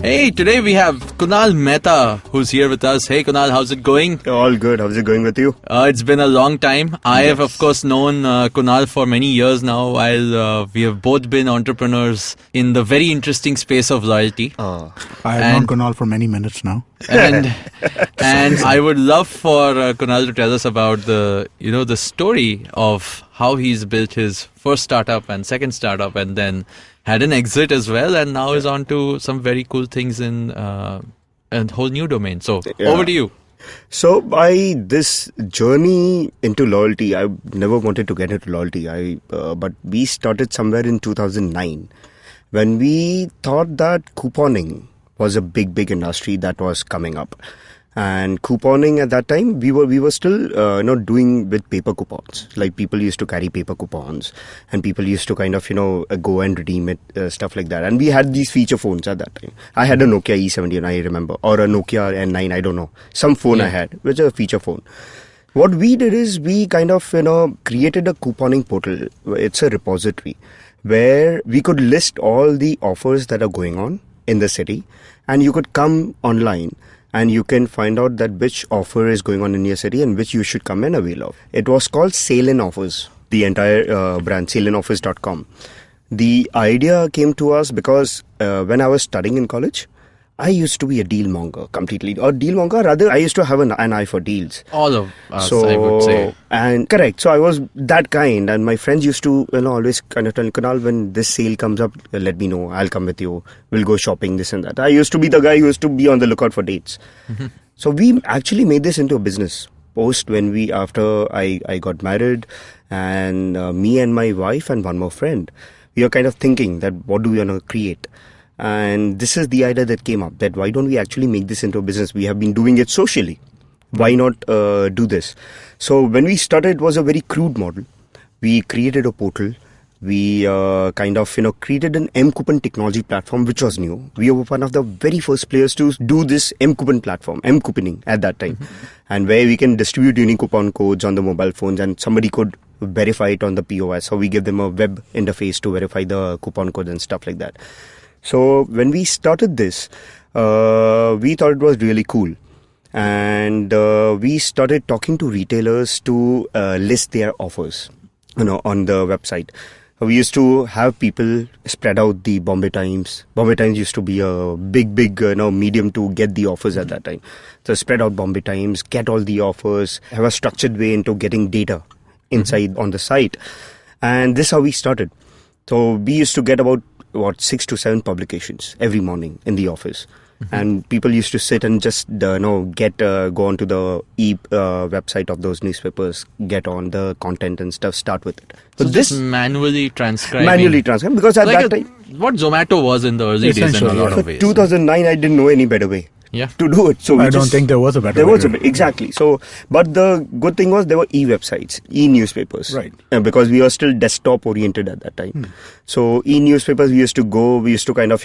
Hey, today we have Kunal Mehta who's here with us. Hey Kunal, how's it going? All good. How's it going with you? It's been a long time. I have of course known Kunal for many years now, while we have both been entrepreneurs in the very interesting space of loyalty. I have known Kunal for many minutes now. And I would love for Kunal to tell us about the story of how he's built his first startup and second startup and then had an exit as well, and now is on to some very cool things in a whole new domain. So over to you. So by this journey into loyalty, I never wanted to get into loyalty. But we started somewhere in 2009 when we thought that couponing was a big industry that was coming up. And couponing at that time, we were still doing with paper coupons. Like people used to carry paper coupons, and people used to kind of go and redeem it, stuff like that. And we had these feature phones at that time. I had a Nokia E70, I remember, or a Nokia N9, I don't know, some phone I had, which is a feature phone. What we did is we kind of created a couponing portal. It's a repository where we could list all the offers that are going on in the city, and you could come online and you can find out that which offer is going on in your city and which you should come and avail of. It was called Sale and Offers, the entire brand, saleandoffers.com. The idea came to us because when I was studying in college, I used to be a deal monger completely. Or deal monger, rather, I used to have an eye for deals. All of us, I would say. And correct. So I was that kind. And my friends used to always kind of tell Kunal, when this sale comes up, let me know. I'll come with you. We'll go shopping, this and that. I used to be the guy who used to be on the lookout for dates. Mm-hmm. So we actually made this into a business. After I got married, and me and my wife and one more friend, we were kind of thinking that what do we want to create? And this is the idea that came up, that why don't we actually make this into a business? We have been doing it socially. Why not do this? So when we started, it was a very crude model. We created a portal. We created an M-Coupon technology platform, which was new. We were one of the very first players to do this M-Coupon platform, M-Couponing at that time. Mm-hmm. And where we can distribute unique coupon codes on the mobile phones and somebody could verify it on the POS. So we give them a web interface to verify the coupon code and stuff like that. So when we started this, we thought it was really cool. And we started talking to retailers to list their offers, on the website. We used to have people spread out the Bombay Times. Bombay Times used to be a big, medium to get the offers at that time. So spread out Bombay Times, get all the offers, have a structured way into getting data inside on the site. And this is how we started. So we used to get about 6 to 7 publications every morning in the office. Mm-hmm. And people used to sit and just go onto the website of those newspapers, get on the content and stuff, start with it. So this manually transcribing. Because at that time, what Zomato was in the early days in a lot of ways. 2009, I didn't know any better way. To do it. So I don't think there was a better way. There was exactly. So, but the good thing was there were e-websites, e-newspapers. Right. Because we were still desktop oriented at that time. So e-newspapers, we used to kind of,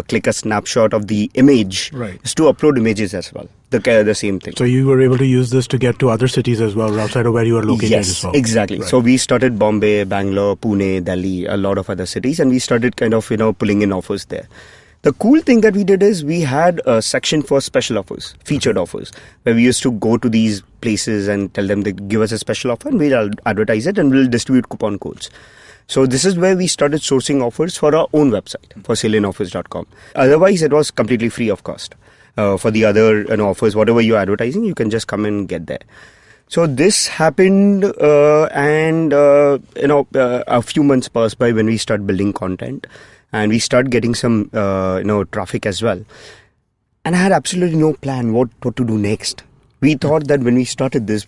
click a snapshot of the image. Right. Just to upload images as well. The same thing. So you were able to use this to get to other cities as well, outside of where you were located as well. Exactly. Right. So we started Bombay, Bangalore, Pune, Delhi, a lot of other cities, and we started kind of, pulling in offers there. The cool thing that we did is we had a section for special offers, featured offers, where we used to go to these places and tell them to give us a special offer and we'll advertise it and we'll distribute coupon codes. So this is where we started sourcing offers for our own website, for saleandoffers.com. Otherwise, it was completely free of cost. For the other offers, whatever you're advertising, you can just come and get there. So this happened and a few months passed by when we start building content. And we start getting some, traffic as well. And I had absolutely no plan what to do next. We thought that when we started this,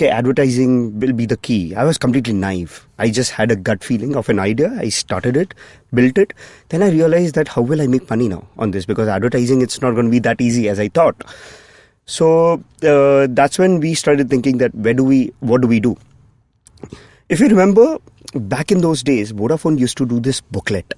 advertising will be the key. I was completely naive. I just had a gut feeling of an idea. I started it, built it. Then I realized that how will I make money now on this? Because advertising, it's not going to be that easy as I thought. So that's when we started thinking that what do we do? If you remember, back in those days, Vodafone used to do this booklet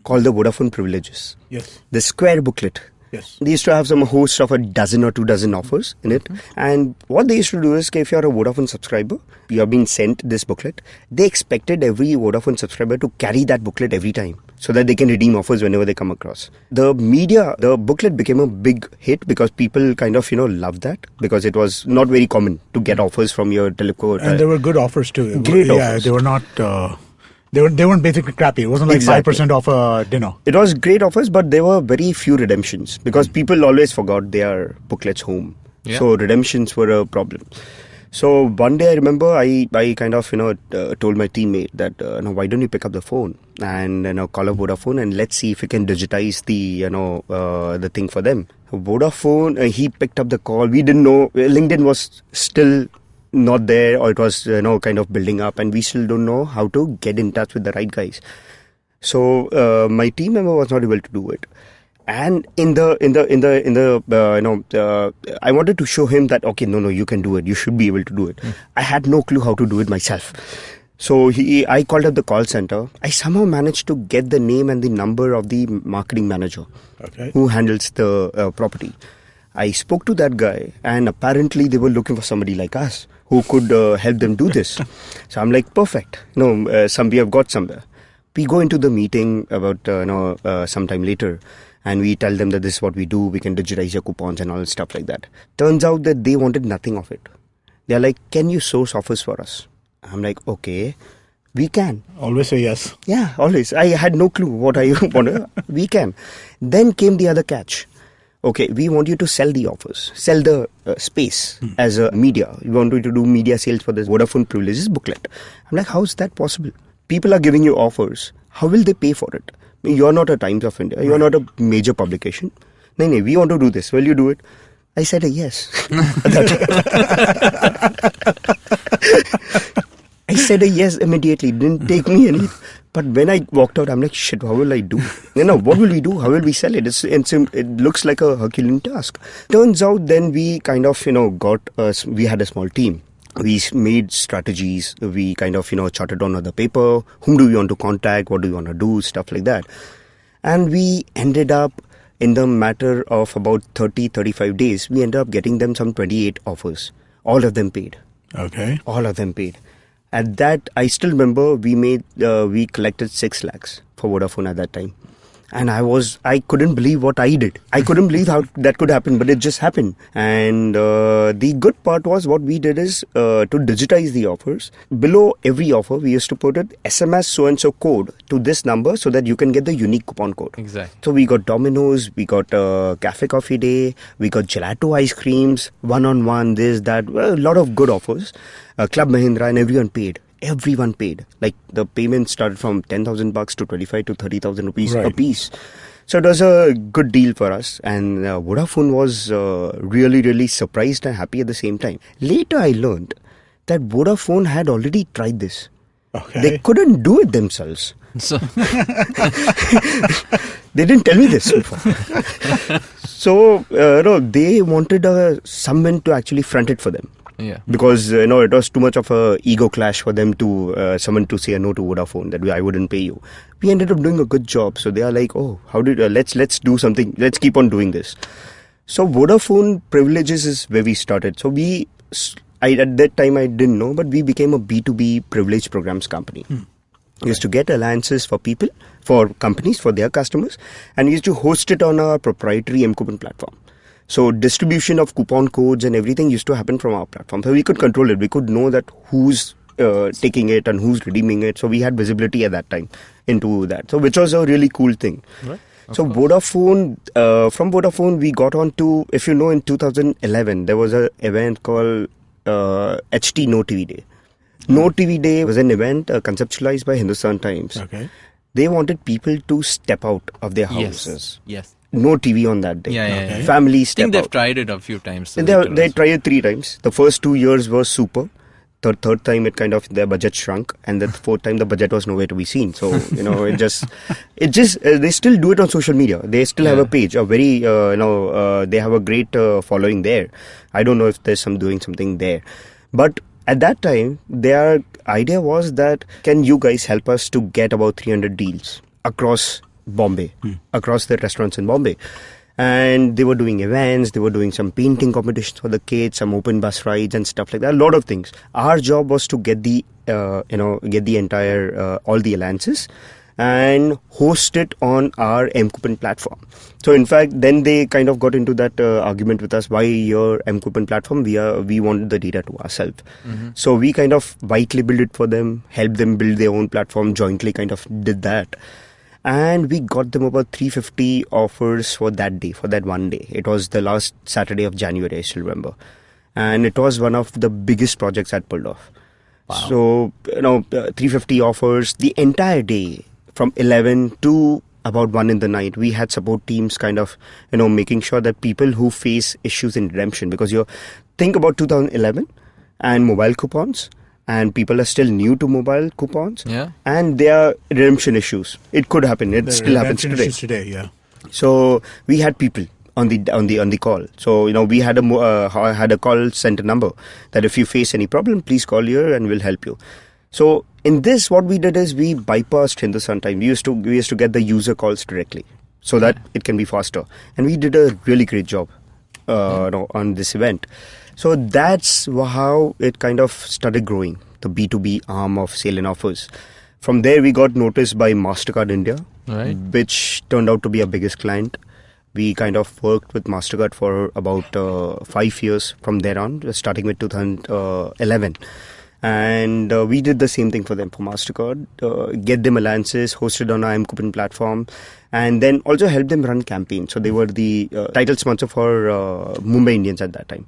called the Vodafone Privileges. Yes. The square booklet. Yes. They used to have some host of a dozen or 2 dozen offers in it. Mm-hmm. And what they used to do is, if you're a Vodafone subscriber, you have been sent this booklet. They expected every Vodafone subscriber to carry that booklet every time. so that they can redeem offers whenever they come across. The media, the booklet became a big hit because people kind of, loved that, because it was not very common to get offers from your telco. And there were good offers too. Great Yeah, offers. they were not. They weren't basically crappy. It wasn't like Exactly. 5% off a dinner. It was great offers, but there were very few redemptions because people always forgot their booklets home. Yeah. So redemptions were a problem. So one day I remember I kind of told my teammate that why don't you pick up the phone and call up Vodafone and let's see if we can digitize the thing for them. Vodafone, he picked up the call. We didn't know LinkedIn was still not there, or it was kind of building up, and we still don't know how to get in touch with the right guys. So my team member was not able to do it. And I wanted to show him that, okay, no, you can do it. You should be able to do it. I had no clue how to do it myself. So I called up the call center. I somehow managed to get the name and the number of the marketing manager who handles the property. I spoke to that guy, and apparently they were looking for somebody like us who could help them do this. So I'm like, perfect. We have got somewhere. We go into the meeting about sometime later, and we tell them that this is what we do. We can digitize your coupons and all stuff like that. Turns out that they wanted nothing of it. They're like, can you source offers for us? I'm like, okay, we can. Always say yes. Yeah, always. I had no clue what I want. We can. Then came the other catch. Okay, we want you to sell the offers, sell the space as a media. We want you to do media sales for this Vodafone Privileges booklet. I'm like, how is that possible? People are giving you offers. How will they pay for it? You're not a Times of India. You're not a major publication. No, we want to do this. Will you do it? I said a yes. I said a yes immediately. Didn't take me any. But when I walked out, I'm like, shit, how will I do? What will we do? How will we sell it? It looks like a Herculean task. Turns out then we kind of, we had a small team. We made strategies. We kind of, charted on the paper. Whom do we want to contact? What do we want to do? Stuff like that. And we ended up, in the matter of about 30-35 days, we ended up getting them some 28 offers. All of them paid. Okay. All of them paid. At that, I still remember we collected 6 lakhs for Vodafone at that time. And I couldn't believe what I did. I couldn't believe how that could happen, but it just happened. And the good part was what we did is to digitize the offers. Below every offer, we used to put an SMS so-and-so code to this number so that you can get the unique coupon code. Exactly. So we got Domino's, we got Cafe Coffee Day, we got Gelato ice creams, one-on-one, this, that, a lot of good offers. Club Mahindra, and everyone paid. Everyone paid. Like the payment started from 10,000 bucks to 25 to 30,000 rupees a piece. So it was a good deal for us, and Vodafone was really, really surprised and happy at the same time. Later I learned that Vodafone had already tried this. Okay. They couldn't do it themselves. So They didn't tell me this before. So they wanted someone to actually front it for them. yeah. Because it was too much of a ego clash for them to someone to say no to Vodafone, that I wouldn't pay you. We ended up doing a good job, so they are like, oh, how did let's do something, let's keep on doing this. So Vodafone Privileges is where we started. So at that time I didn't know, but we became a B2B privilege programs company. We used to get alliances for people, for companies, for their customers, and we used to host it on our proprietary M-Coupon platform. So distribution of coupon codes and everything used to happen from our platform. So we could control it. We could know that who's taking it and who's redeeming it. So we had visibility at that time into that. So which was a really cool thing. Right. So Vodafone, from Vodafone we got on to, if you know, in 2011 there was an event called HT No TV Day. No TV Day was an event conceptualized by Hindustan Times. Okay. They wanted people to step out of their houses. Yes. No TV on that day. Yeah. Family I step think they've out. tried it a few times. And they tried it 3 times. The first 2 years was super. The third time it kind of, their budget shrunk, and the fourth time the budget was nowhere to be seen. So it just they still do it on social media. They still have a page, a very they have a great following there. I don't know if there's doing something there, but at that time their idea was that, can you guys help us to get about 300 deals across Bombay, across the restaurants in Bombay. And they were doing events, they were doing some painting competitions for the kids, some open bus rides and stuff like that, a lot of things. Our job was to get the entire, all the alliances, and host it on our M-Coupon platform. So in fact, then they kind of got into that argument with us, why your M-Coupon platform? We wanted the data to ourselves. So we kind of white labeled it for them, helped them build their own platform, jointly kind of did that. And we got them about 350 offers for that day, for that one day. It was the last Saturday of January, I still remember. And it was one of the biggest projects I pulled off. Wow. So, 350 offers the entire day from 11 to about 1 in the night. We had support teams kind of, making sure that people who face issues in redemption, because you think about 2011 and mobile coupons, and people are still new to mobile coupons, and there are redemption issues. It could happen. It still happens today. Yeah. So we had people on the call. So we had a call center number that if you face any problem, please call here and we'll help you. So in this, what we did is we bypassed Hindustan Time. We used to get the user calls directly so that it can be faster, and we did a really great job on this event. So that's how it kind of started growing, the B2B arm of Sale and Offers. From there, we got noticed by MasterCard India, which turned out to be our biggest client. We kind of worked with MasterCard for about 5 years from there on, starting with 2011. And we did the same thing for them, for MasterCard, get them alliances hosted on our M-Coupon platform, and then also help them run campaigns. So they were the title sponsor for Mumbai Indians at that time.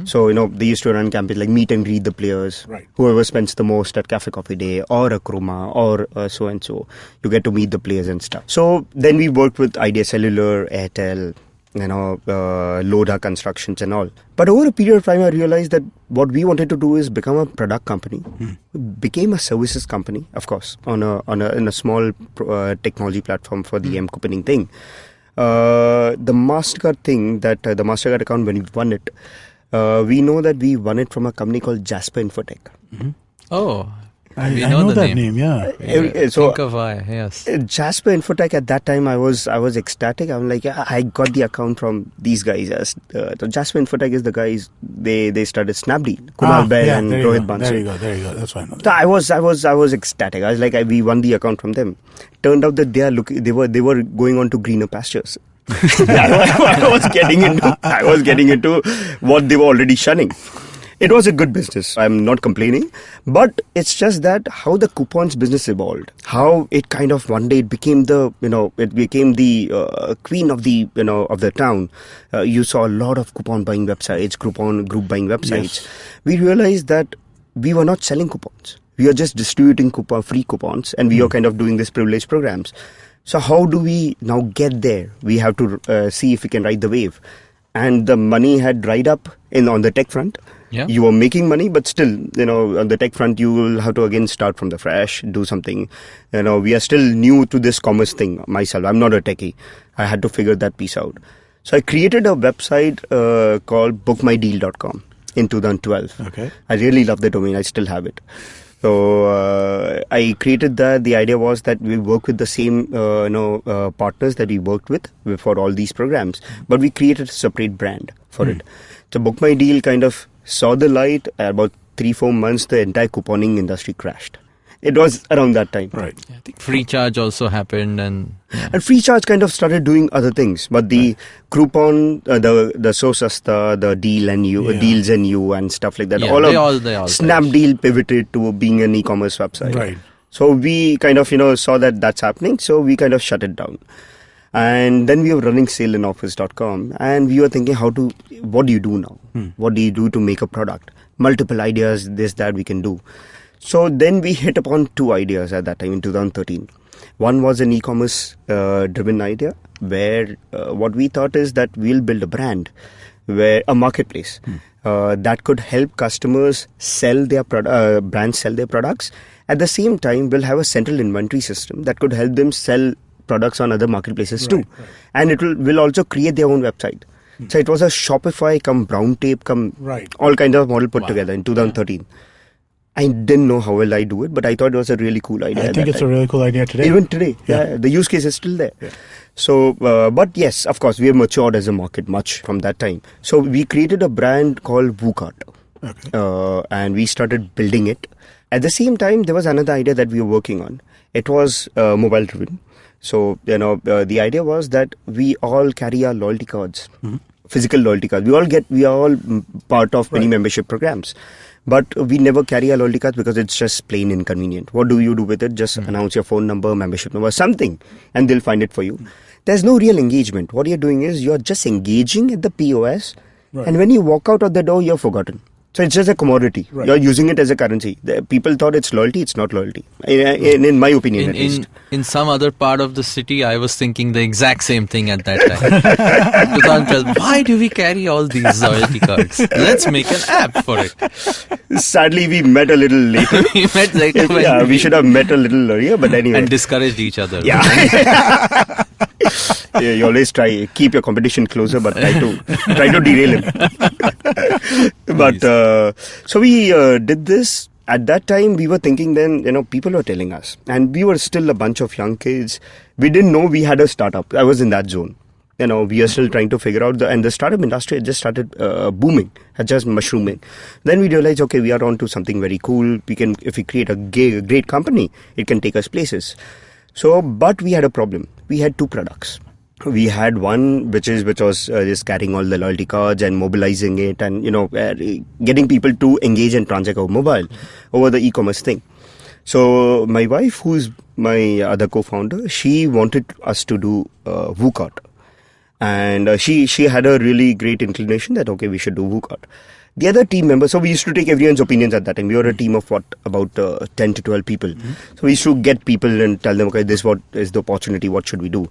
So, they used to run campaigns like meet and greet the players. Whoever spends the most at Cafe Coffee Day or a Chroma or so-and-so, you get to meet the players and stuff. So then we worked with Idea Cellular, Airtel, Lodha Constructions and all. But over a period of time, I realized that what we wanted to do is become a product company. Became a services company, of course, in a small technology platform for the M-Couponing thing. The MasterCard thing, the MasterCard account, when we won it, we know that we won it from a company called Jasper Infotech. Oh, I know that name, yeah. So, think of why, yes. Jasper Infotech, at that time, I was ecstatic. I'm like, I got the account from these guys. So Jasper Infotech is the guys, they started Snapdeal, Kunal Mehta and Rohit Bansal. There you go. That's fine. So I was ecstatic. I was like, we won the account from them. Turned out that they were going on to greener pastures. I was getting into what they were already shunning. It was a good business. I'm not complaining, but it's just that how the coupons business evolved, how it kind of one day it became the queen of the town. You saw a lot of coupon buying websites, group buying websites. Yes. We realized that we were not selling coupons. We are just distributing free coupons, and we are kind of doing these privilege programs. So how do we now get there? We have to see if we can ride the wave. And the money had dried up on the tech front. Yeah. You were making money, but still, on the tech front, you will have to again start from the fresh, do something. We are still new to this commerce thing myself. I'm not a techie. I had to figure that piece out. So I created a website called bookmydeal.com in 2012. Okay. I really love the domain. I still have it. So I created that. The idea was that we work with the same partners that we worked with for all these programs, but we created a separate brand for it. So Book My Deal kind of saw the light. About 3-4 months, the entire couponing industry crashed. It was around that time. Right. I think Free Charge also happened, and Free Charge kind of started doing other things. But the Groupon, the So Sasta, the Deal and You, Deals and You, and stuff like that. they all Snapdeal pivoted to being an e-commerce website. Right. So we kind of saw that that's happening. So we kind of shut it down. And then we were running saleandoffers.com, and we were thinking what do you do now? What do you do to make a product? Multiple ideas, this, that we can do. So then we hit upon 2 ideas at that time in 2013. One was an e-commerce driven idea where what we thought is that we'll build a brand, a marketplace that could help customers sell their brands sell their products. At the same time, we'll have a central inventory system that could help them sell products on other marketplaces too. Right. And it will also create their own website. So it was a Shopify come Brown Tape come all kind of model put together in 2013. I didn't know how well I do it, but I thought it was a really cool idea. I think it's a really cool idea today. Even today, the use case is still there. Yeah. So, but yes, of course, we have matured as a market much from that time. So we created a brand called WooCart. Okay. And we started building it At the same time, there was another idea that we were working on. It was mobile driven. So, the idea was that we all carry our loyalty cards, physical loyalty cards. We are all part of many membership programs. But we never carry our loyalty cards because it's just plain inconvenient. What do you do with it? Just announce your phone number, membership number, something, and they'll find it for you. There's no real engagement. What you're doing is you're just engaging at the POS, and when you walk out of the door, you're forgotten. So it's just a commodity. Right. You're using it as a currency. People thought it's loyalty. It's not loyalty. In my opinion, at least. In some other part of the city, I was thinking the exact same thing at that time. 2012, why do we carry all these loyalty cards? Let's make an app for it. Sadly, we met a little later. We met later. Yeah, we should have met a little earlier, but anyway. And discouraged each other. Yeah. Yeah, you always keep your competition closer, but try to derail him. But so we did this. At that time, we were thinking then, people were telling us, and we were still a bunch of young kids. We didn't know we had a startup. I was in that zone. We are still trying to figure out and the startup industry had just started booming, had just mushrooming. Then we realized, okay, we are on to something very cool. If we create a great company, it can take us places. So, but we had a problem. We had two products. We had one which was just carrying all the loyalty cards and mobilizing it and getting people to engage and transact over mobile, over the e-commerce thing. So my wife, who's my other co-founder, she wanted us to do WooCart, and she had a really great inclination that okay, we should do WooCart. The other team members, so we used to take everyone's opinions at that time. We were a team of about 10 to 12 people. So we used to get people and tell them, okay, this what is the opportunity, what should we do?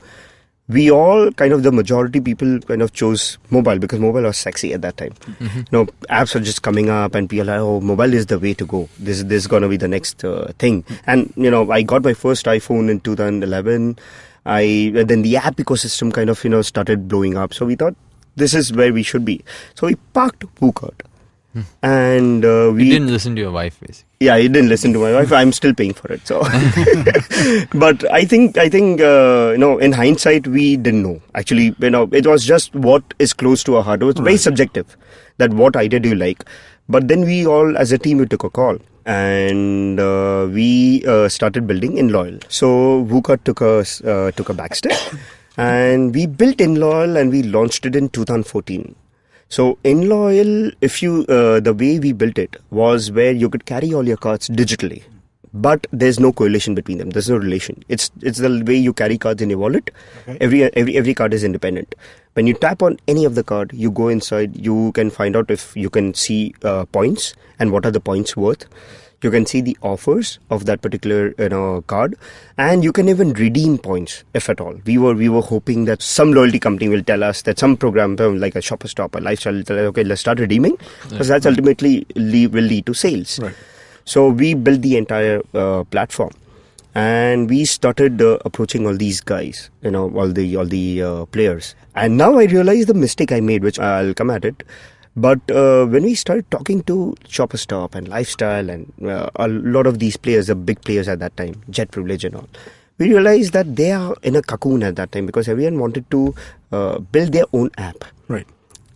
We all the majority people chose mobile because mobile was sexy at that time. Apps are just coming up and people are like, oh, mobile is the way to go. This is going to be the next thing. And, I got my first iPhone in 2011. Then the app ecosystem started blowing up. So we thought this is where we should be. So we parked WooCart. And we didn't listen to your wife, basically. Yeah, he didn't listen to my wife. I'm still paying for it. So, but I think in hindsight, we didn't know. Actually, it was just what is close to our heart. It was very subjective. That what idea do you like? But then we all, as a team, we took a call and we started building InLoyal. So WooCart took a back step, and we built InLoyal and we launched it in 2014. So InLoyal, the way we built it was where you could carry all your cards digitally, but there's no correlation between them. There's no relation. It's the way you carry cards in your wallet. Okay. Every card is independent. When you tap on any of the card, you go inside. You can find out if you can see points and what are the points worth. You can see the offers of that particular card, and you can even redeem points if at all. We were hoping that some loyalty company will tell us that some program like a Shopper Stop, a Lifestyle, will tell us, okay, let's start redeeming because that's ultimately will lead to sales. Right. So we built the entire platform, and we started approaching all these guys, all the players. And now I realize the mistake I made, which I'll come at it. But when we started talking to Shopper Stop and Lifestyle and a lot of these players, the big players at that time, Jet Privilege and all, we realized that they are in a cocoon at that time because everyone wanted to build their own app. Right.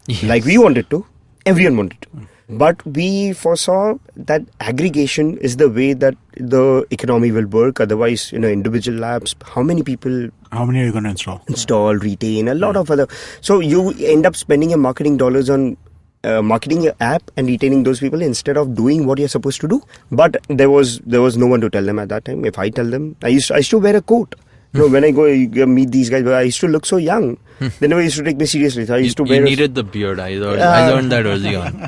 Yes. Like we wanted to, everyone wanted to. But we foresaw that aggregation is the way that the economy will work. Otherwise, individual apps, how many are you going to install? Install, retain, a lot of other. So you end up spending your marketing dollars on marketing your app and retaining those people instead of doing what you're supposed to do. But there was no one to tell them at that time. If I tell them, I used to wear a coat. When I go meet these guys, I used to look so young. They never used to take me seriously. So I used to wear. You needed the beard. I learned that early on.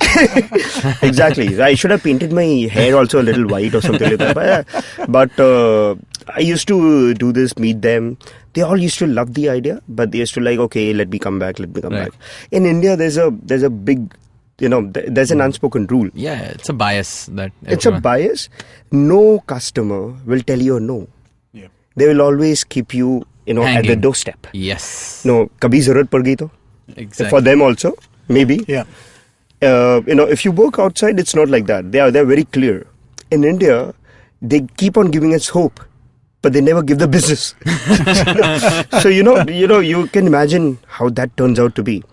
Exactly. I should have painted my hair also a little white or something like that. But I used to do this, meet them. They all used to love the idea, but they used to like, okay, let me come back. Back. In India, there's a big, there's an unspoken rule. Yeah, it's a bias that. It's a bias. No customer will tell you no. Yeah. They will always keep you, at the doorstep. Yes. No, kabhi zarurat pad gayi to. Exactly. For them also, maybe. Yeah. If you work outside, it's not like that. They're very clear. In India, they keep on giving us hope, but they never give the business. So you can imagine how that turns out to be.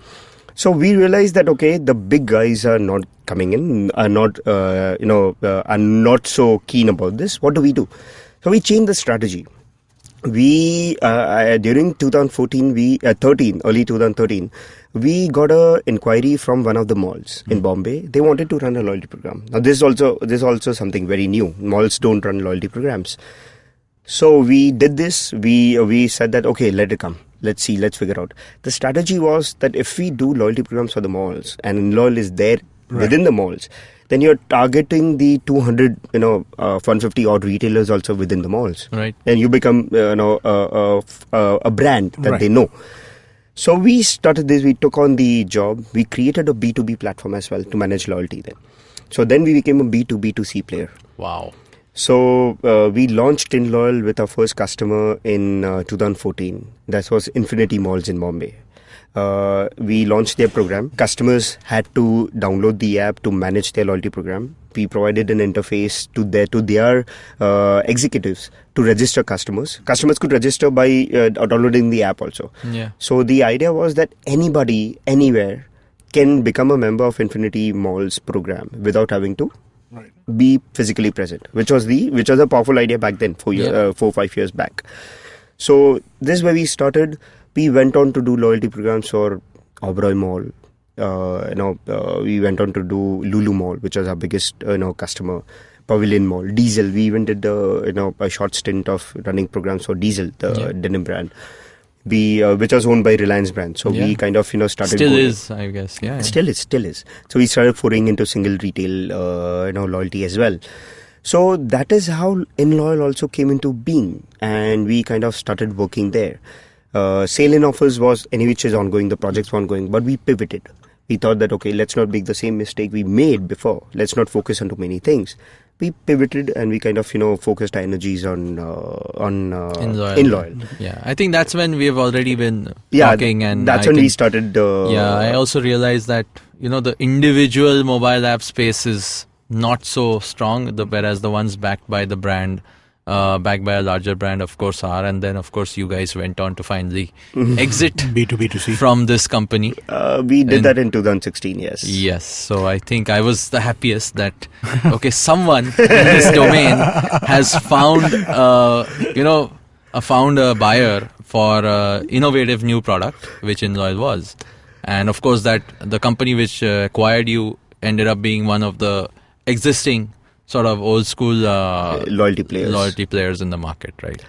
So we realized that, okay, the big guys are not coming in, are not, are not so keen about this. What do we do? So we changed the strategy. We during 2014, early 2013, we got a inquiry from one of the malls in Bombay. They wanted to run a loyalty program. Now this is also something very new. Malls don't run loyalty programs. So we did this. We said that, okay, let it come. Let's see. Let's figure out. The strategy was that if we do loyalty programs for the malls and loyal is there within the malls, then you're targeting the 200, 150 odd retailers also within the malls. Right. And you become, a brand that they know. So we started this. We took on the job. We created a B2B platform as well to manage loyalty then. So then we became a B2B2C player. Wow. So we launched InLoyal with our first customer in 2014. That was Infinity Malls in Bombay. We launched their program. Customers had to download the app to manage their loyalty program. We provided an interface to their executives to register customers. Customers could register by downloading the app also. Yeah. So the idea was that anybody, anywhere, can become a member of Infinity Malls program without having to be physically present, which was a powerful idea back then, 4 or 5 years back. So this is where we started. We went on to do loyalty programs for Oberoi Mall. We went on to do Lulu Mall, which was our biggest customer. Pavilion Mall, Diesel. We even did a short stint of running programs for Diesel, the denim brand. Which was owned by Reliance brand. So we kind of started. Still is, I guess. Yeah. Still is. So we started foraying into single retail loyalty as well. So that is how InLoyal also came into being, and we kind of started working there. Sale in offers was which is ongoing. The projects were ongoing, but we pivoted. We thought that, okay, let's not make the same mistake we made before. Let's not focus on too many things. We pivoted and we kind of focused our energies on InLoyal. Yeah, I think that's when we have already been talking, and that's when we started. I also realized that the individual mobile app space is not so strong, whereas the ones backed by the brand, backed by a larger brand, of course, are. And then, of course, you guys went on to finally exit B2B2C from this company. We did that in 2016, yes. Yes. So I think I was the happiest that, okay, someone in this domain has found, found a buyer for innovative new product, which InLoyal was. And of course, that the company which acquired you ended up being one of the existing sort of old school loyalty players in the market, right?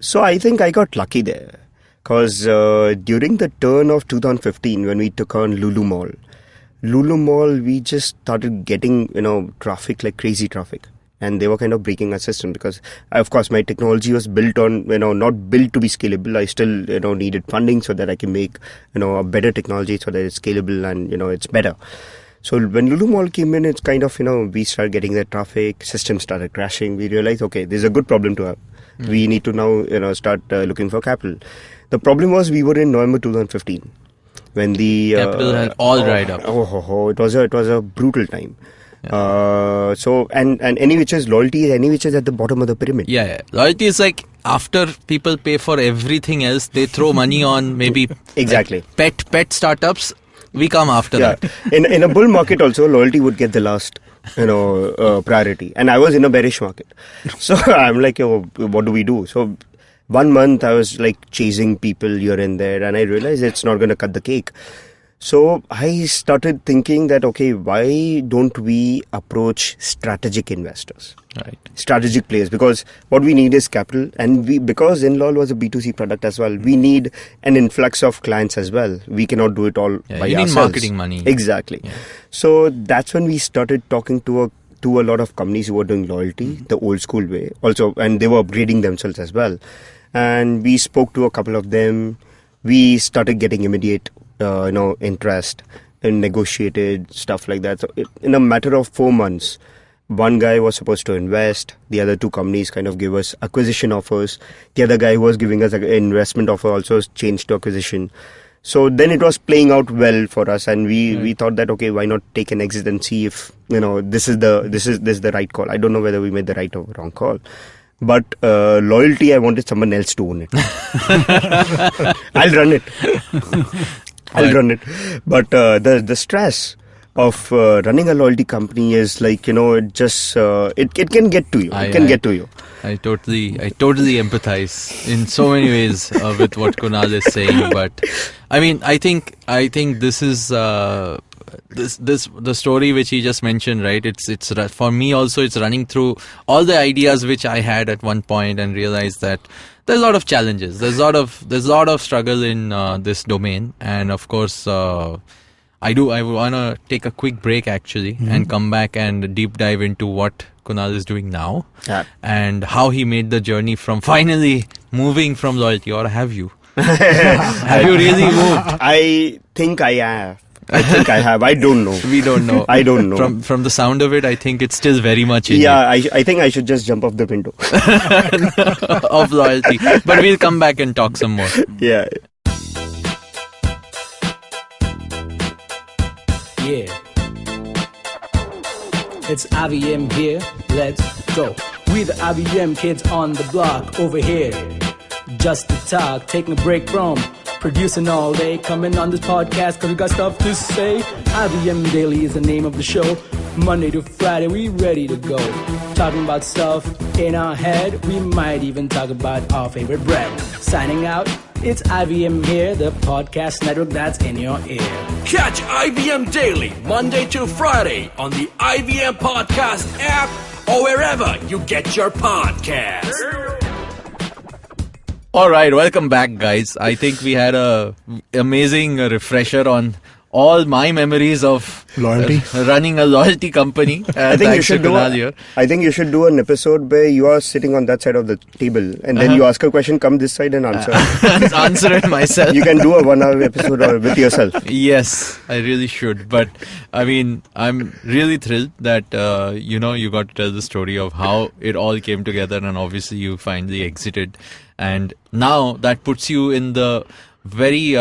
So I think I got lucky there, because during the turn of 2015, when we took on Lulu Mall, we just started getting traffic, like crazy traffic, and they were kind of breaking our system, because of course my technology was built on not built to be scalable. I still needed funding so that I can make a better technology so that it's scalable and it's better. So when Lulu Mall came in, it's kind of, we started getting that traffic, system started crashing. We realized, okay, this is a good problem to have. We need to now, start looking for capital. The problem was we were in November 2015 when the capital had all dried up. It was a brutal time. Yeah. And any which is loyalty, any which is at the bottom of the pyramid. Yeah. Loyalty is like after people pay for everything else, they throw money on maybe exactly pet startups. We come after that. In a bull market also, loyalty would get the last, priority. And I was in a bearish market. So I'm like, what do we do? So 1 month I was like chasing people here and there, and I realized it's not going to cut the cake. So I started thinking that, okay, why don't we approach strategic investors? Right. Strategic players, because what we need is capital, and because InLoyal was a B2C product as well, we need an influx of clients as well. We cannot do it all by you ourselves. Need marketing money. Exactly. Yeah. So that's when we started talking to a lot of companies who were doing loyalty the old school way also, and they were upgrading themselves as well. And we spoke to a couple of them. We started getting immediate interest and negotiated stuff like that. So in a matter of 4 months, one guy was supposed to invest. The other two companies kind of gave us acquisition offers. The other guy who was giving us an investment offer also changed to acquisition. So then it was playing out well for us, and we thought that, okay, why not take an exit and see if this is the right call. I don't know whether we made the right or wrong call. But loyalty, I wanted someone else to own it. I'll run it. I'll run it. But the stress of running a loyalty company is like, it just it can get to you. It can get to you. I totally empathize in so many ways with what Kunal is saying. But I mean, I think this is the story which he just mentioned, right? It's for me also. It's running through all the ideas which I had at one point and realized that there's a lot of challenges. There's a lot of struggle in this domain, and of course. I want to take a quick break actually and come back and deep dive into what Kunal is doing now and how he made the journey from finally moving from loyalty. Or have you? Have you really moved? I think I have. I don't know. We don't know. I don't know. From the sound of it, I think it's still very much in I think I should just jump off the window. of loyalty. But we'll come back and talk some more. Yeah. Yeah, it's IVM here, let's go. We the IVM kids on the block over here. Just to talk, taking a break from producing all day. Coming on this podcast cause we got stuff to say. IVM Daily is the name of the show. Monday to Friday, we ready to go. Talking about stuff in our head. We might even talk about our favorite bread. Signing out, it's IVM here, the podcast network that's in your ear. Catch IVM Daily, Monday to Friday on the IVM Podcast app or wherever you get your podcasts. All right, welcome back, guys. I think we had a amazing refresher on all my memories of loyalty, running a loyalty company. I think you should do an episode where you are sitting on that side of the table and then you ask a question, come this side and answer. Answer it myself. You can do a 1 hour episode with yourself. Yes, I really should. But I mean, I'm really thrilled that you got to tell the story of how it all came together, and obviously you finally exited, and now that puts you in the very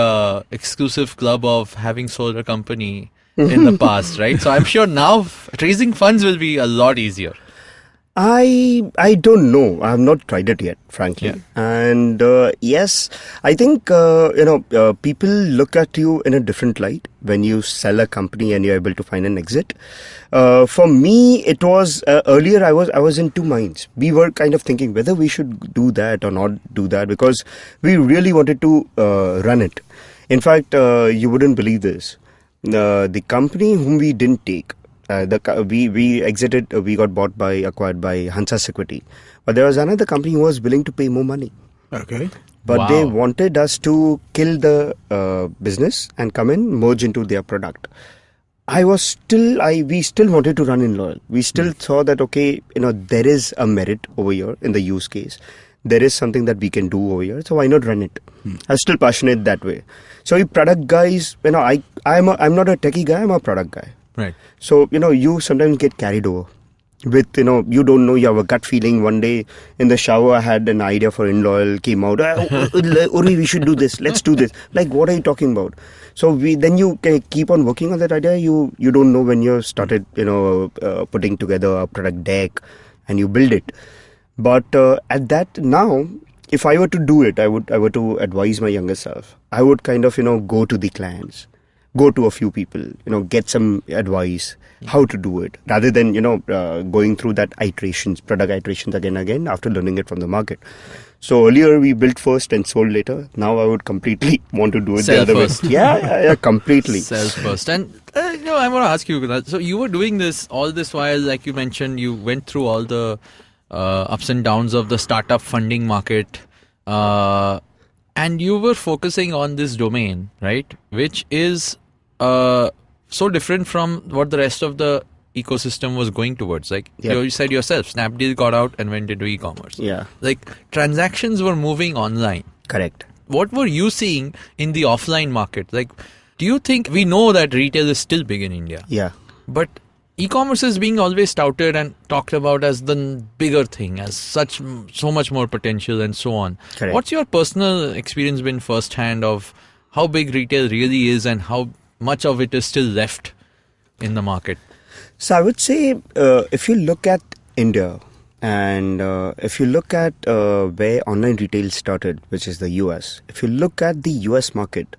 exclusive club of having sold a company in the past, right? So I'm sure now raising funds will be a lot easier. I don't know. I have not tried it yet, frankly. Yeah. And yes, I think people look at you in a different light when you sell a company and you're able to find an exit. For me, it was earlier. I was in two minds. We were kind of thinking whether we should do that or not do that because we really wanted to run it. In fact, you wouldn't believe this. The company whom we didn't take. We exited. We got acquired by Hansa Security, but there was another company who was willing to pay more money. Okay. But they wanted us to kill the business and come in, merge into their product. We still wanted to run in loyal. We still saw that there is a merit over here in the use case. There is something that we can do over here. So why not run it? I was still passionate that way. So we product guys, I'm not a techie guy. I'm a product guy. Right. So, you sometimes get carried over with, you don't know, you have a gut feeling. One day in the shower, I had an idea for InLoyal, came out, Uri, we should do this. Let's do this. Like, what are you talking about? So then you can keep on working on that idea. You don't know when you started, putting together a product deck and you build it. But at that now, if I were to do it, I were to advise my younger self. I would kind of, go to the clients. Go to a few people, get some advice how to do it rather than, going through that product iterations again after learning it from the market. So earlier we built first and sold later. Now I would completely want to do it the other way. Yeah, completely. Sell first. And, I want to ask you, so you were doing this all this while, like you mentioned, you went through all the ups and downs of the startup funding market. And you were focusing on this domain, right? Which is so different from what the rest of the ecosystem was going towards. Like you said yourself, Snapdeal got out and went into e-commerce. Yeah. Like transactions were moving online. Correct. What were you seeing in the offline market? Like, do you think we know that retail is still big in India? Yeah. But e-commerce is being always touted and talked about as the bigger thing, as so much more potential and so on. Correct. What's your personal experience been firsthand of how big retail really is and how much of it is still left in the market? So I would say if you look at India and if you look at where online retail started, which is the US, if you look at the US market,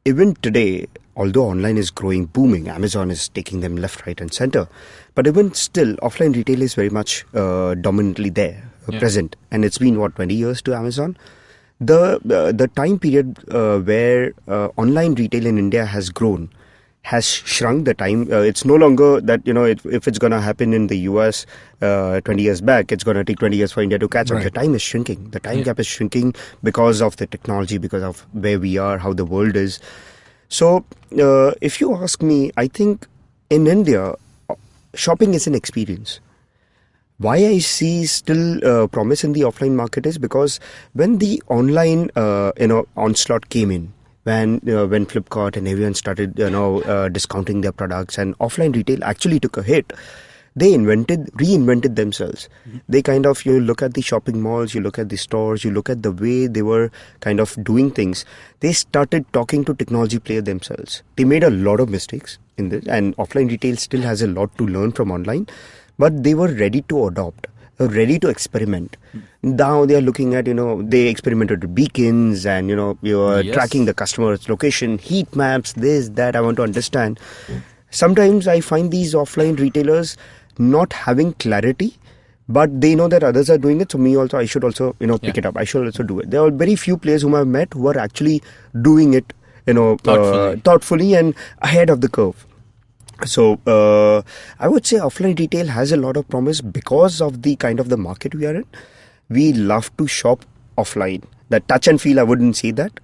even today, although online is growing, booming, Amazon is taking them left, right, and center. But even still, offline retail is very much dominantly there, present. And it's been, 20 years to Amazon? The time period where online retail in India has grown has shrunk. The time, it's no longer that, if it's going to happen in the US 20 years back, it's going to take 20 years for India to catch up. The time is shrinking. The time gap is shrinking because of the technology, because of where we are, how the world is. So if you ask me, I think in India, shopping is an experience. Why I see still promise in the offline market is because when the online onslaught came in, when Flipkart and everyone started discounting their products, and offline retail actually took a hit, they reinvented themselves. They kind of, you look at the shopping malls, you look at the stores, you look at the way they were kind of doing things. They started talking to technology players themselves. They made a lot of mistakes in this, and offline retail still has a lot to learn from online. But they were ready to adopt, ready to experiment. Now they are looking at, they experimented with beacons and, tracking the customer's location, heat maps, this, that. I want to understand. Sometimes I find these offline retailers not having clarity, but they know that others are doing it. So I should also, pick it up. I should also do it. There are very few players whom I've met who are actually doing it, thoughtfully and ahead of the curve. So I would say offline retail has a lot of promise because of the kind of the market we are in. We love to shop offline. That touch and feel, I wouldn't say that,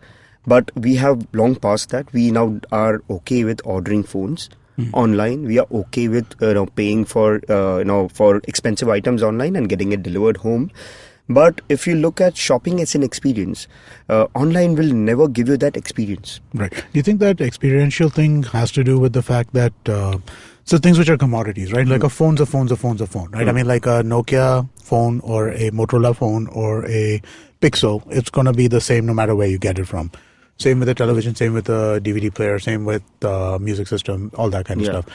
but we have long past that. We now are okay with ordering phones online. We are okay with paying for for expensive items online and getting it delivered home. But if you look at shopping as an experience, online will never give you that experience. Right. Do you think that experiential thing has to do with the fact that, so things which are commodities, right? Like a phone, right? I mean, like a Nokia phone or a Motorola phone or a Pixel, it's going to be the same no matter where you get it from. Same with the television, same with the DVD player, same with the music system, all that kind of stuff.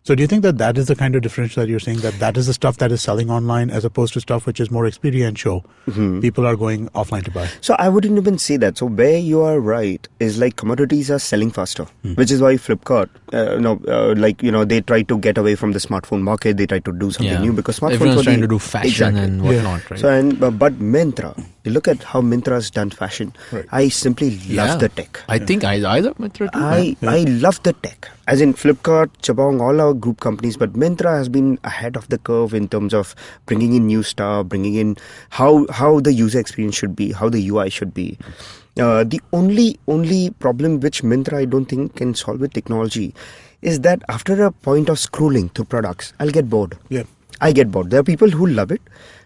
So do you think that is the kind of difference that you're saying, that is the stuff that is selling online as opposed to stuff which is more experiential? People are going offline to buy. So I wouldn't even say that. So where you are right is like commodities are selling faster, which is why Flipkart, they try to get away from the smartphone market. They try to do something new because smartphones everyone's trying to do fashion and whatnot, right? So but Myntra, you look at how Myntra has done fashion. Right. I simply love the tech. I think I love Myntra too. I love the tech. As in Flipkart, Jabong, all our group companies, but Myntra has been ahead of the curve in terms of bringing in new stuff, bringing in how the user experience should be, how the UI should be. The only problem which Myntra I don't think can solve with technology is that after a point of scrolling through products, I'll get bored. Yeah, I get bored. There are people who love it.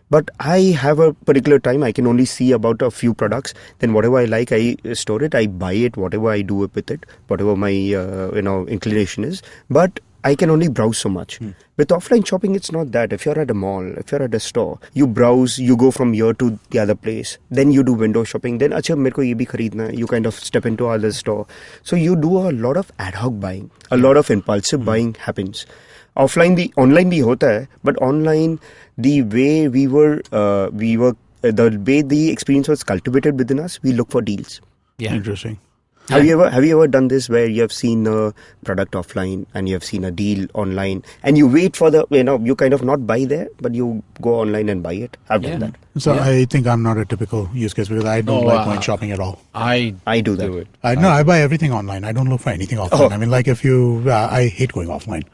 But I have a particular time, I can only see about a few products. Then whatever I like, I store it, I buy it, whatever I do with it, whatever my inclination is. But I can only browse so much. With offline shopping, it's not that. If you're at a mall, if you're at a store, you browse, you go from here to the other place. Then you do window shopping. Then, acha, mere ko ye bhi kharidna hai. You kind of step into other store. So you do a lot of ad hoc buying. A lot of impulsive buying happens. Online bhi hota hai, but online, the way the way the experience was cultivated within us, we look for deals. Yeah, interesting. Have you ever done this where you have seen a product offline and you have seen a deal online and you wait for you kind of not buy there, but you go online and buy it? I've done that. So I think I'm not a typical use case because I don't like going shopping at all. I do that. I buy everything online. I don't look for anything offline. I mean, like I hate going offline.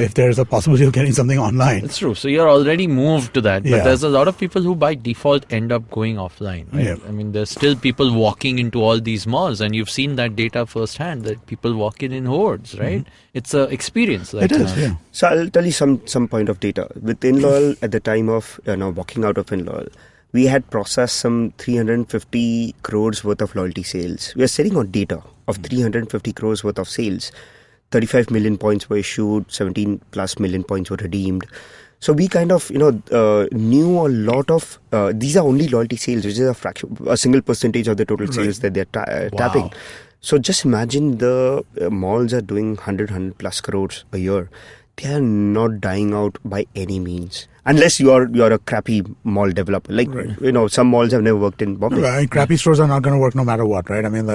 If there's a possibility of getting something online. It's true. So you're already moved to that. But there's a lot of people who by default end up going offline. Right? Yeah. I mean, there's still people walking into all these malls and you've seen that data firsthand that people walk in hordes, right? It's an experience. It is, yeah. So I'll tell you some point of data. With Inloyal, at the time of walking out of Inloyal, we had processed some 350 crores worth of loyalty sales. We are sitting on data of 350 crores worth of sales. 35 million points were issued, 17 plus million points were redeemed. So we kind of, knew a lot of, these are only loyalty sales, which is a single percentage of the total sales that they're tapping. So just imagine the malls are doing 100 plus crores a year. they are not dying out by any means. Unless you're a crappy mall developer. Like, some malls have never worked in Bombay. Right. Crappy stores are not going to work no matter what, right? I mean,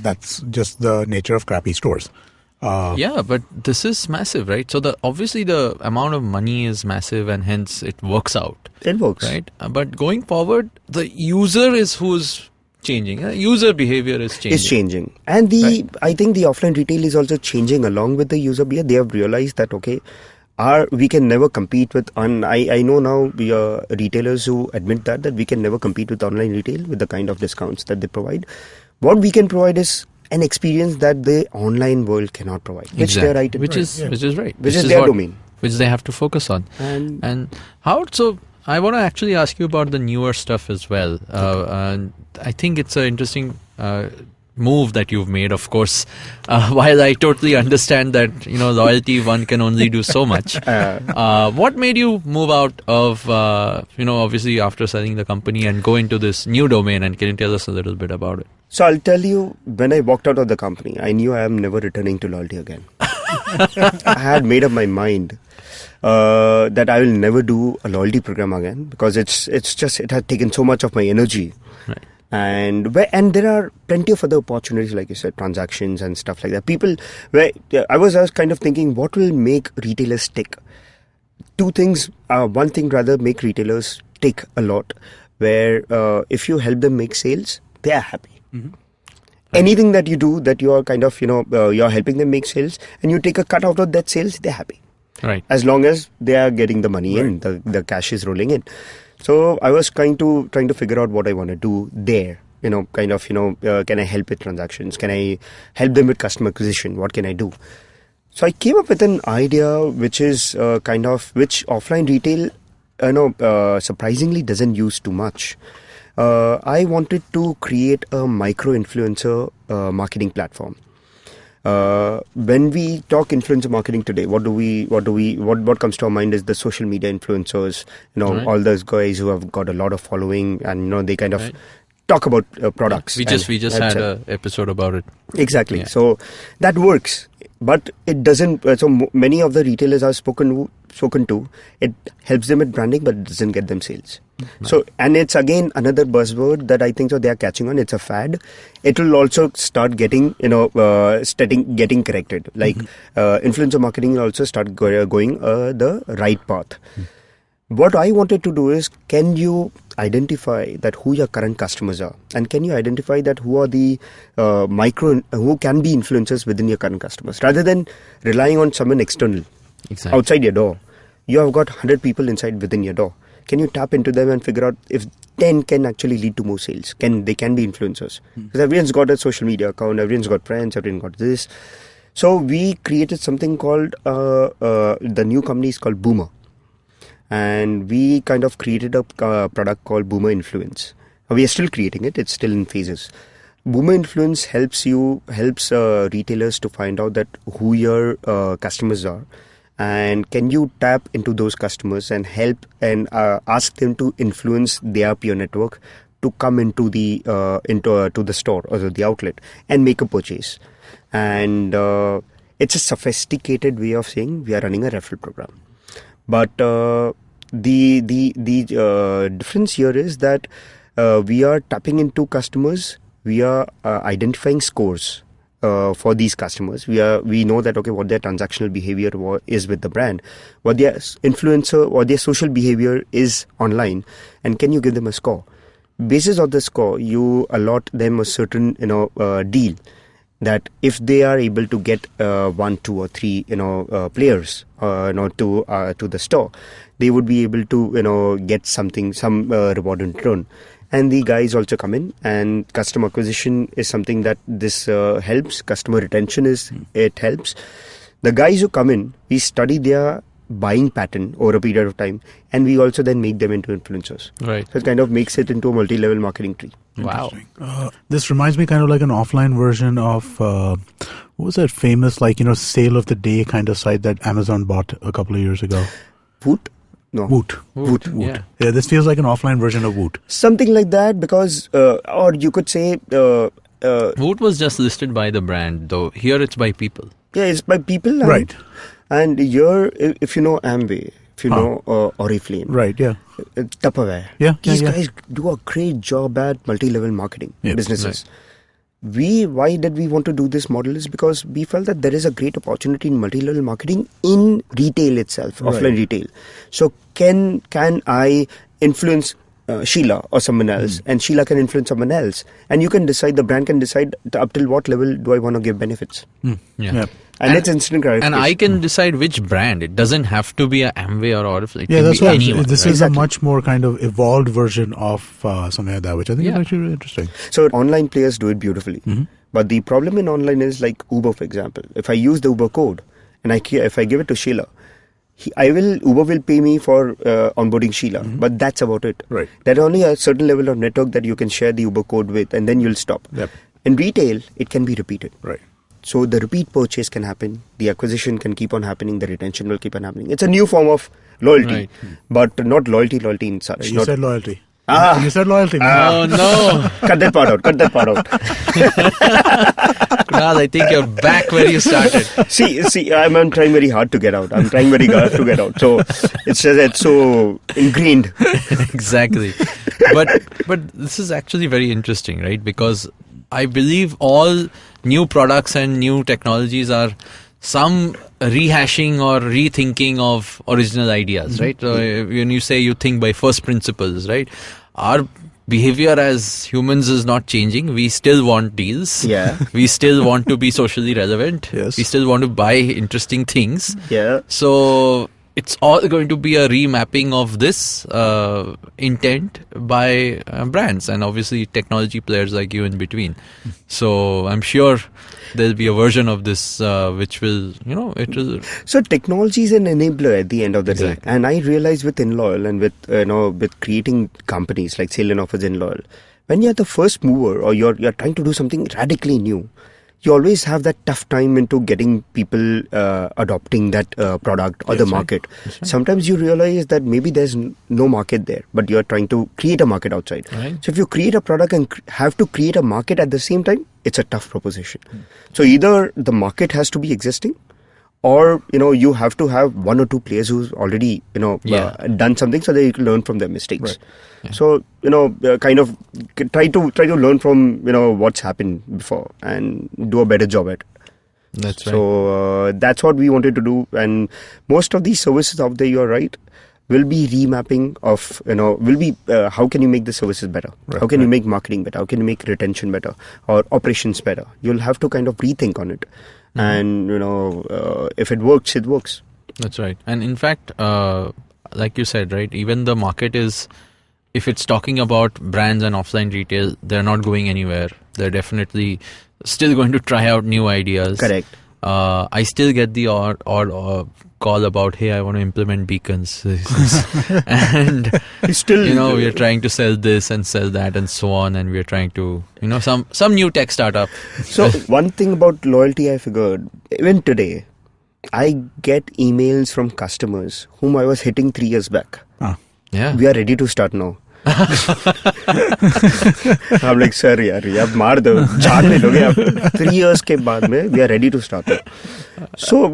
that's just the nature of crappy stores. Yeah, but this is massive, right? So obviously the amount of money is massive, and hence it works out. It works. Right? But going forward, the user is who's changing. User behavior is changing. It's changing. And I think the offline retail is also changing along with the user behavior. They have realized that, okay, we can never compete with, I know now we are retailers who admit that we can never compete with online retail with the kind of discounts that they provide. What we can provide is an experience that the online world cannot provide, which they're right in. Which is right. Which is their domain. Which they have to focus on. And how, so I want to actually ask you about the newer stuff as well. And I think it's an interesting move that you've made, of course, while I totally understand that loyalty one can only do so much. What made you move out of obviously after selling the company and go into this new domain, and can you tell us a little bit about it? So I'll tell you, when I walked out of the company, I knew I am never returning to loyalty again. I had made up my mind that I will never do a loyalty program again, because it had taken so much of my energy. Right. And there are plenty of other opportunities, like you said, transactions and stuff like that. I was kind of thinking, what will make retailers tick? Two things. One thing rather make retailers tick a lot, where if you help them make sales, they are happy. Mm-hmm. Anything that you do that you are kind of you're helping them make sales, and you take a cut out of that sales, they're happy. Right. As long as they are getting the money in, the cash is rolling in. So I was trying to figure out what I want to do there. Can I help with transactions? Can I help them with customer acquisition? What can I do? So I came up with an idea which is which offline retail, surprisingly doesn't use too much. I wanted to create a micro-influencer marketing platform. When we talk influencer marketing today, what comes to our mind is the social media influencers, all those guys who have got a lot of following, and they kind of talk about products. We just had an episode about it. Exactly. Yeah. So that works, but it doesn't. So many of the retailers I've spoken to, it helps them with branding, but it doesn't get them sales. Mm-hmm. So, and it's again another buzzword that I think they are catching on. It's a fad. It will also start getting getting corrected. Like influencer marketing will also start going the right path. Mm-hmm. What I wanted to do is, can you identify that who your current customers are, and can you identify that who are the who can be influencers within your current customers, rather than relying on someone external. Exactly. Outside your door. You have got 100 people inside within your door. Can you tap into them and figure out if 10 can actually lead to more sales? They can be influencers. Because everyone's got a social media account, everyone's got friends, everyone's got this. So we created something called, the new company is called Boomer. And we kind of created a product called Boomer Influence. We are still creating it. It's still in phases. Boomer Influence helps retailers to find out that who your customers are. And can you tap into those customers and help and ask them to influence their peer network to come into the to the store or the outlet and make a purchase? And it's a sophisticated way of saying we are running a referral program. But the difference here is that we are tapping into customers. We are identifying scores. For these customers, we know that what their transactional behavior is with the brand, what their influencer or their social behavior is online, and can you give them a score? Basis of the score, you allot them a certain deal that if they are able to get 1, 2, or 3 players to the store, they would be able to get some reward in return. And the guys also come in, and customer acquisition is something that this helps. Customer retention it helps. The guys who come in, we study their buying pattern over a period of time, and we also then make them into influencers. Right. So it kind of makes it into a multi-level marketing tree. Wow. This reminds me kind of like an offline version of what was that famous sale of the day kind of site that Amazon bought a couple of years ago? Woot? No. Woot. Yeah, this feels like an offline version of Woot. Something like that, because, or you could say... Woot was just listed by the brand, though. Here it's by people. Yeah, it's by people. Right. And here, if you know Amway, if you know Oriflame, Right, yeah. Tupperware, Yeah, these yeah. guys do a great job at multi-level marketing Yeah, businesses. Why did we want to do this model is because we felt that there is a great opportunity in multi-level marketing in retail itself, offline retail. So can I influence Sheila or someone else, and Sheila can influence someone else, and you can decide, the brand can decide up till what level do I want to give benefits. Yeah. And it's instant gratification. And I can decide which brand. It doesn't have to be a Amway or Oriflame. It Yeah, can that's be why anyone. this right? is a much more kind of evolved version of something like that, which I think is actually really interesting. So online players do it beautifully. But the problem in online is like Uber, for example. If I use the Uber code and if I give it to Sheila, Uber will pay me for onboarding Sheila, but that's about it. Right. There are only a certain level of network that you can share the Uber code with, and then you'll stop. Yep. In retail, it can be repeated. Right. So the repeat purchase can happen, the acquisition can keep on happening, the retention will keep on happening. It's a new form of loyalty, but not loyalty in such. You said loyalty. Ah. You said loyalty. Oh no. Cut that part out. Kunal, I think you're back where you started. See, I'm trying very hard to get out. So it's so ingrained. Exactly. But this is actually very interesting, right? Because I believe all new products and new technologies are some rehashing or rethinking of original ideas, right? So when you say you think by first principles, right? Our behavior as humans is not changing. We still want deals. Yeah. We still want to be socially relevant. Yes. We still want to buy interesting things. Yeah. So it's all going to be a remapping of this intent by brands and obviously technology players like you in between. So I'm sure there'll be a version of this which will, it will. So technology is an enabler at the end of the day. And I realize with InLoyal and with creating companies like Sale and Offers InLoyal, when you're the first mover or you're trying to do something radically new, you always have that tough time into getting people adopting that product or the market. Right. Sometimes you realize that maybe there's no market there, but you're trying to create a market outside. Right. So if you create a product and have to create a market at the same time, it's a tough proposition. So either the market has to be existing, or you have to have one or two players who's already done something so that you can learn from their mistakes. Right. Yeah. So kind of try to learn from what's happened before and do a better job at it. That's right. So that's what we wanted to do, and most of these services out there, you're right, will be remapping of how can you make the services better? Right. How can you make marketing better? How can you make retention better or operations better? You'll have to kind of rethink on it. And if it works, it works. That's right. And in fact, like you said, right, even the market is, if it's talking about brands and offline retail, they're not going anywhere. They're definitely still going to try out new ideas. Correct. I still get the odd call about, hey, I want to implement beacons. And still, we are trying to sell this and sell that and so on, and we are trying to, some new tech startup. So one thing about loyalty, I figured, even today, I get emails from customers whom I was hitting 3 years back. Yeah. We are ready to start now. I'm like, sir, yaar, ab maar do. 4 दिन हो गए, अब 3 years के बाद में we are ready to start it. So,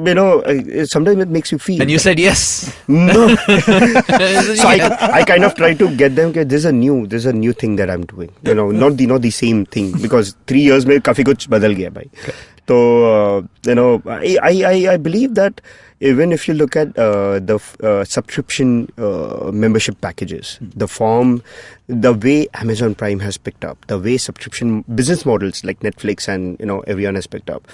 sometimes it makes you feel. And you said yes. No. So I kind of try to get them, that there's a new thing that I'm doing. Not the same thing, because 3 years में काफी कुछ बदल गया भाई. So, I believe that even if you look at the subscription membership packages, the way Amazon Prime has picked up, the way subscription business models like Netflix and everyone has picked up,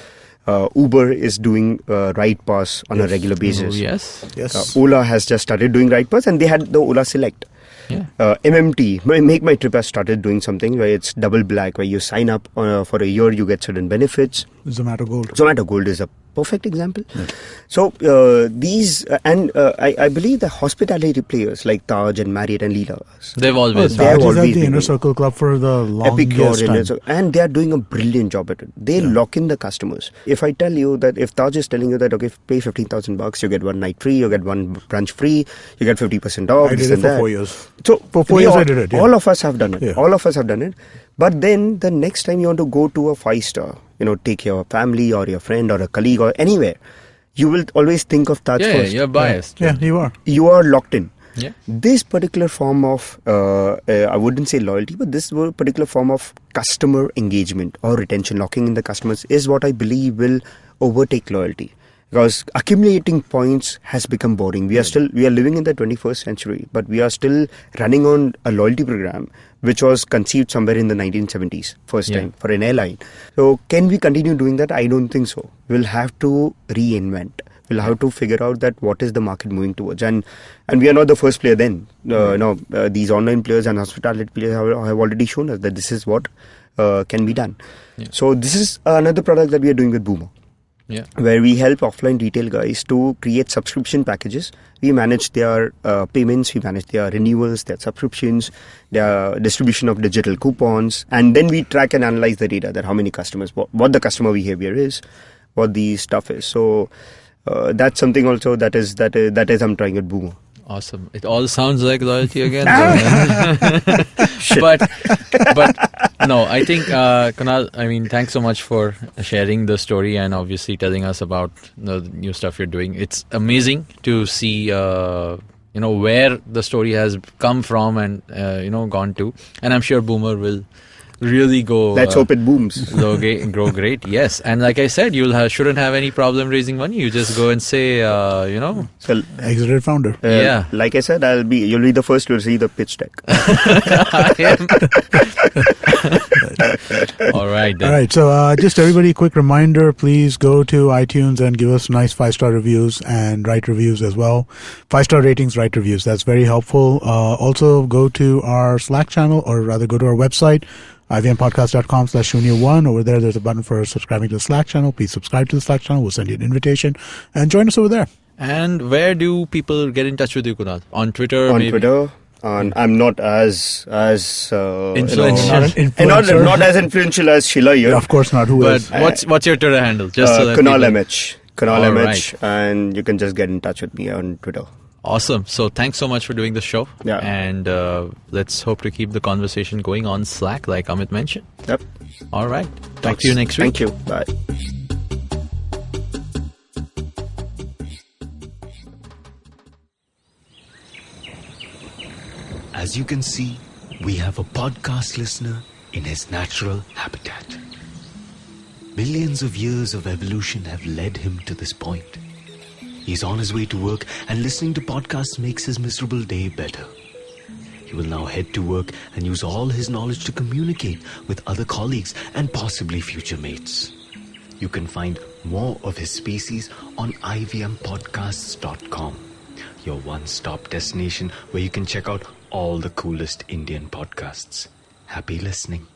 Uber is doing Ride Pass on a regular basis. Yes. Ola has just started doing Ride Pass, and they had the Ola Select. Yeah. MMT, Make My Trip, has started doing something where it's double black, where you sign up for a year, you get certain benefits. Zomato Gold. Zomato Gold is a perfect example. Yeah. So these I believe the hospitality players like Taj and Marriott and Leela's, they've always the Inner Circle Club for the longest time, and they are doing a brilliant job at it. They lock in the customers. If I tell you that, if Taj is telling you that, okay, pay $15,000, you get one night free, you get one brunch free, you get 50% off. I did it for 4 years. So for 4 years I did it. Yeah. All of us have done it. Yeah. All of us have done it. But then the next time you want to go to a 5-star, take your family or your friend or a colleague or anywhere, you will always think of Taj Yeah, first. you're biased. Yeah, you are. You are locked in. Yeah. This particular form of, I wouldn't say loyalty, but this particular form of customer engagement or retention, locking in the customers, is what I believe will overtake loyalty. Because accumulating points has become boring. We are living in the 21st century, but we are still running on a loyalty program which was conceived somewhere in the 1970s, first time for an airline. So can we continue doing that? I don't think so. We'll have to reinvent. We'll have to figure out that what is the market moving towards, and we are not the first player. Then these online players and hospitality players have already shown us that this is what can be done. So this is another product that we are doing with Boomer, where we help offline retail guys to create subscription packages. We manage their payments, we manage their renewals, their subscriptions, their distribution of digital coupons, and then we track and analyze the data, that how many customers, what the customer behavior is, what the stuff is. So that's something also that is I'm trying at Boomer. Awesome. It all sounds like loyalty again. but no, I think Kunal, I mean, thanks so much for sharing the story and obviously telling us about the new stuff you're doing. It's amazing to see where the story has come from and gone to, and I'm sure Boomer will really go. Let's hope it booms. Grow great. Yes, and like I said, shouldn't have any problem raising money. You just go and say, So, Exited founder. yeah. Like I said, you'll be the first to see the pitch deck. All right. Then. All right. So just everybody, quick reminder, please go to iTunes and give us nice 5-star reviews and write reviews as well. 5-star ratings, write reviews. That's very helpful. Also go to our Slack channel, or rather go to our website, ivmpodcast.com/Shunya1. Over there's a button for subscribing to the Slack channel. Please subscribe to the Slack channel. We'll send you an invitation and join us over there. And where do people get in touch with you, Kunal? On Twitter? On maybe? Twitter. I'm not as influential. Not as influential as Sheila here. Yeah, of course not. Who But is? what's your Twitter handle? Just so that Kunal people... MH. Kunal All MH. right. And you can just get in touch with me on Twitter. Awesome. So thanks so much for doing the show. Yeah. And let's hope to keep the conversation going on Slack, like Amit mentioned. Yep. All right. Talk to you next week. Thank you. Bye. As you can see, we have a podcast listener in his natural habitat. Millions of years of evolution have led him to this point. He's on his way to work, and listening to podcasts makes his miserable day better. He will now head to work and use all his knowledge to communicate with other colleagues and possibly future mates. You can find more of his species on ivmpodcasts.com, your one-stop destination where you can check out all the coolest Indian podcasts. Happy listening.